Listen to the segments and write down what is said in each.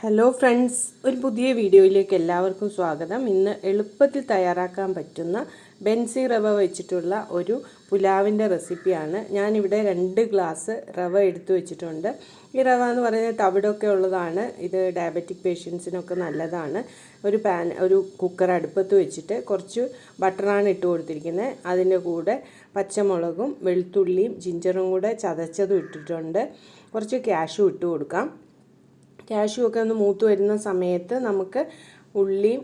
Hello friends, ഒരു പുതിയ വീഡിയോയിലേക്ക് എല്ലാവർക്കും സ്വാഗതം. ഇന്ന് എളുപ്പത്തിൽ തയ്യാറാക്കാൻ പറ്റുന്ന ബെൻസി റവ വെച്ചിട്ടുള്ള ഒരു പുലാവിൻ്റെ റെസിപ്പിയാണ്. ഞാനിവിടെ 2 ഗ്ലാസ് റവ എടുത്തു വെച്ചിട്ടുണ്ട്. ഈ റവ എന്ന് പറയുന്നത് തവിടൊക്കെ ഉള്ളതാണ്. ഇത് ഡയബറ്റിക് പേഷ്യൻസിനൊക്കെ നല്ലതാണ്. ഒരു കുക്കർ അടുപ്പത്ത് വെച്ചിട്ട് കുറച്ച് ബട്ടറാണ് ഇട്ട് കൊടുത്തിരിക്കുന്നത്. അതിൻ്റെ കൂടെ പച്ചമുളകും വെളുത്തുള്ളിയും ജിഞ്ചറും കൂടെ ചതച്ചതും ഇട്ടിട്ടുണ്ട്. കുറച്ച് കാഷ്യൂ ഇട്ട് കൊടുക്കാം. കാഷ്യൂ ഒക്കെ ഒന്ന് മൂത്ത് വരുന്ന സമയത്ത് നമുക്ക് ഉള്ളിയും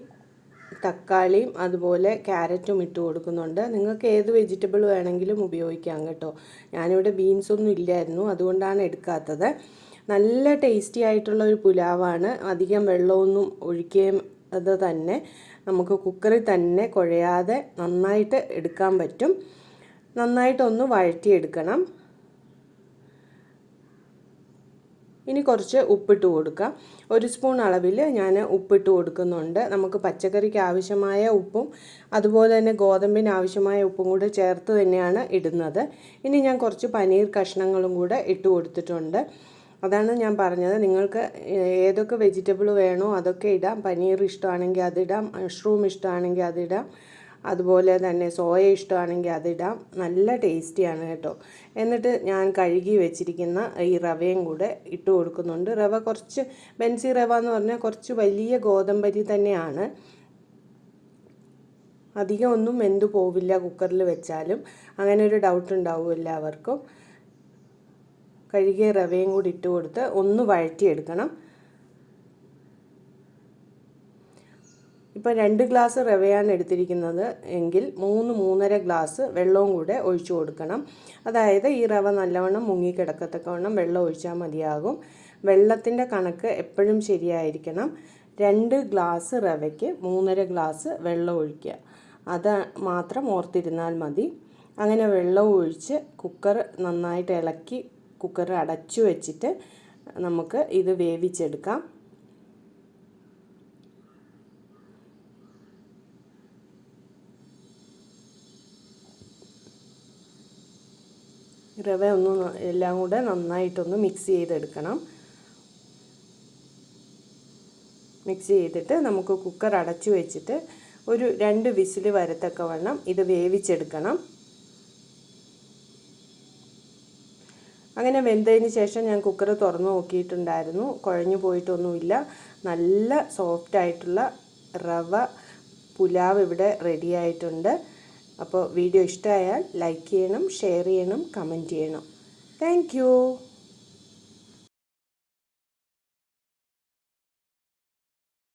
തക്കാളിയും അതുപോലെ ക്യാരറ്റും ഇട്ട് കൊടുക്കുന്നുണ്ട്. നിങ്ങൾക്ക് ഏത് വെജിറ്റബിൾ വേണമെങ്കിലും ഉപയോഗിക്കാം കേട്ടോ. ഞാനിവിടെ ബീൻസ് ഒന്നും ഇല്ലായിരുന്നു, അതുകൊണ്ടാണ് എടുക്കാത്തത്. നല്ല ടേസ്റ്റി ആയിട്ടുള്ള ഒരു പുലാവാണ്. അധികം വെള്ളമൊന്നും ഒഴിക്കാതെ തന്നെ നമുക്ക് കുക്കറിൽ തന്നെ കുഴയാതെ നന്നായിട്ട് എടുക്കാൻ പറ്റും. നന്നായിട്ടൊന്ന് വഴറ്റിയെടുക്കണം. ഇനി കുറച്ച് ഉപ്പിട്ട് കൊടുക്കാം. 1 സ്പൂൺ അളവിൽ ഞാൻ ഉപ്പിട്ട് കൊടുക്കുന്നുണ്ട്. നമുക്ക് പച്ചക്കറിക്ക് ആവശ്യമായ ഉപ്പും അതുപോലെ തന്നെ ഗോതമ്പിന് ആവശ്യമായ ഉപ്പും കൂടെ ചേർത്ത് തന്നെയാണ് ഇടുന്നത്. ഇനി ഞാൻ കുറച്ച് പനീർ കഷ്ണങ്ങളും കൂടെ ഇട്ട് കൊടുത്തിട്ടുണ്ട്. അതാണ് ഞാൻ പറഞ്ഞത്, നിങ്ങൾക്ക് ഏതൊക്കെ വെജിറ്റബിൾ വേണോ അതൊക്കെ ഇടാം. പനീർ ഇഷ്ടമാണെങ്കിൽ അതിടാം, മഷ്റൂം ഇഷ്ടമാണെങ്കിൽ അതിടാം, അതുപോലെ തന്നെ സോയ ഇഷ്ടമാണെങ്കിൽ അതിടാം. നല്ല ടേസ്റ്റിയാണ് കേട്ടോ. എന്നിട്ട് ഞാൻ കഴുകി വെച്ചിരിക്കുന്ന ഈ റവയും കൂടെ ഇട്ട് കൊടുക്കുന്നുണ്ട്. റവ കുറച്ച് ബെൻസി റവ എന്ന് പറഞ്ഞാൽ കുറച്ച് വലിയ ഗോതമ്പരി തന്നെയാണ്. അധികം ഒന്നും വെന്തു പോവില്ല കുക്കറിൽ വെച്ചാലും. അങ്ങനെ ഒരു ഡൗട്ട് ഉണ്ടാവും എല്ലാവർക്കും. കഴുകിയ റവയും കൂടി ഇട്ട് കൊടുത്ത് ഒന്ന് വഴറ്റിയെടുക്കണം. ഇപ്പോൾ 2 ഗ്ലാസ് റവയാണ് എടുത്തിരിക്കുന്നത് എങ്കിൽ 3-3.5 ഗ്ലാസ് വെള്ളവും കൂടെ ഒഴിച്ചു കൊടുക്കണം. അതായത് ഈ റവ നല്ലവണ്ണം മുങ്ങിക്കിടക്കത്തക്കവണ്ണം വെള്ളം ഒഴിച്ചാൽ മതിയാകും. വെള്ളത്തിൻ്റെ കണക്ക് എപ്പോഴും ശരിയായിരിക്കണം. 2 ഗ്ലാസ് റവയ്ക്ക് 3.5 ഗ്ലാസ് വെള്ളം ഒഴിക്കുക. അത് മാത്രം ഓർത്തിരുന്നാൽ മതി. അങ്ങനെ വെള്ളം ഒഴിച്ച് കുക്കർ നന്നായിട്ട് ഇളക്കി കുക്കർ അടച്ചു വെച്ചിട്ട് നമുക്ക് ഇത് വേവിച്ചെടുക്കാം. റവ എല്ലാം കൂടെ നന്നായിട്ടൊന്ന് മിക്സ് ചെയ്തെടുക്കണം. മിക്സ് ചെയ്തിട്ട് നമുക്ക് കുക്കർ അടച്ചു വെച്ചിട്ട് ഒരു 2 വിസിൽ വരത്തക്കവണ്ണം ഇത് വേവിച്ചെടുക്കണം. അങ്ങനെ വെന്തതിന് ശേഷം ഞാൻ കുക്കർ തുറന്നു നോക്കിയിട്ടുണ്ടായിരുന്നു. കുഴഞ്ഞു പോയിട്ടൊന്നുമില്ല. നല്ല സോഫ്റ്റായിട്ടുള്ള റവ പുലാവ് ഇവിടെ റെഡി ആയിട്ടുണ്ട്. അപ്പോൾ വീഡിയോ ഇഷ്ടമായാൽ ലൈക്ക് ചെയ്യണം, ഷെയർ ചെയ്യണം, കമൻറ്റ് ചെയ്യണം. Thank you.